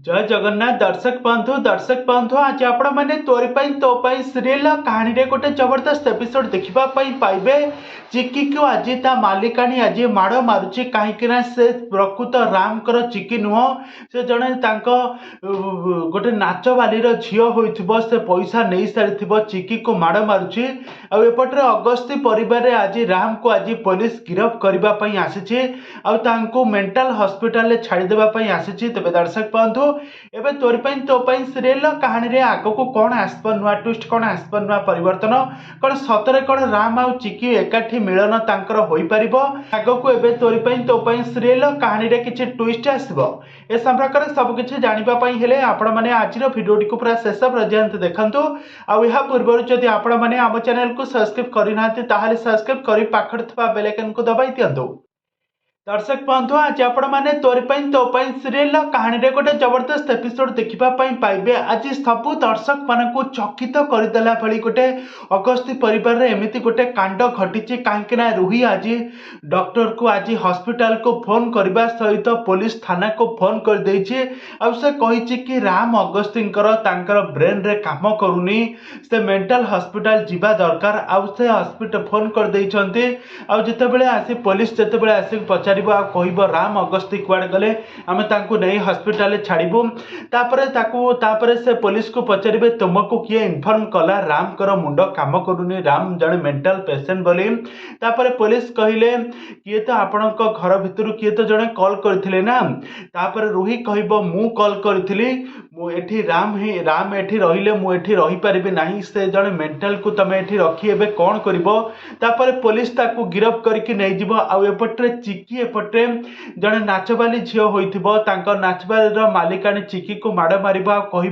जय जगन्नाथ दर्शक बंधु आज आपण मैंने तोरी तो सीरियल कहानी रे गोटे जबरदस्त एपिसोड देखा पाइबे। चिकी को आज ता मालिकाणी आज माड़ मारुची कहीं से प्रकृत राम कर चिकी नुह से जड़े गोटे नाच बाली झील हो से पैसा नहीं सारी चिकी को माड़ मारुची आउपटे अगस्ती परिवार आज राम को आज पुलिस गिरफ करने आसी मेंटल हॉस्पिटल छाड़देवाई आसी। तेज दर्शक बंधु एबे तोरी तो सीरियल कहानी रे आग को कौन आसप नुआ ट्विस्ट कौन आसप नुआ परिवर्तन कौन सतरे कौन राम आउ चिकी एकाठी मिलन तांकर होई परिबो आग को एबे तोरी तो सीरियल कहानी रे किछि ट्विस्ट आसबो ए संपर्क सब किछि जानिबा पई हेले आपण माने आज रो वीडियो को पूरा शेष पर्यंत देखंतु आ या पूर्व जदि आपण माने आम चैनल को सब्सक्राइब करि नाते ताहाले सब्सक्राइब करि पाखर थबा बेल आइकन को दबाई दियंतु। दर्शक बंधु आज आपण मैंने तोरी तो सीरियल कहानी रे गोटे जबरदस्त एपिसोड देखा पाइबे। आज सबू दर्शक मान को चकित करदेला भली गोटे अगस्ती परिवार एमती गोटे कांड घटी कहीं रूही आज डॉक्टर को आज हॉस्पिटल को फोन करने सहित पुलिस थाना को फोन कर देछि। से कही कि राम अगस्ती ब्रेन रे काम करूनी से मेंटल हॉस्पिटल जीवा दरकार से हॉस्पिटल फोन कर देइछन्ते। जितेबले आसी पुलिस जितेबले आसी पचार कह राम अगस्ती कुआड़े गले आम नहीं हॉस्पिटल छाड़बू तापर से पुलिस को पचारे तुमको किए इनफॉर्म कला राम कर मुंड काम करूनी राम जड़े मेंटल पेसेंट बोली। तापर पुलिस कहले किए तो आपण घर भितर किए तो जड़े कॉल करथिले ना तापर रूही कहब मु कॉल करी एठी राम एठी रहिले मु एठी रही पारिबे नाही से जड़े मेंटल को तमे एठी रखी एबे कौन करिवो। तापर पुलिस ताको गिरफ करके नहीं जीवो आउ एपटे चिकी एपटे जड़े नाचबाली झील होता नाचबार मालिकाणी चिकी को माड़ मार कह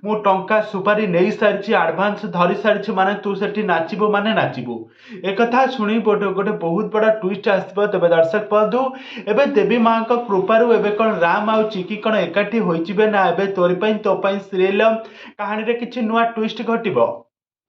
मु टंका सुपारी नहीं सारी आडभांस धरी सारी माने तू से नाचबू माने नाचबू एक शुणी गोटे बहुत बड़ा ट्विस्ट आसब। तेज दर्शक बंधु एवं देवी माँ कृपारू एवं कौन राम आउ चिकी कौन एकाठी होइजिबे ना एवं तोरी तो सीरियल कहानी रे किछि नुआ ट्विस्ट घटिबो।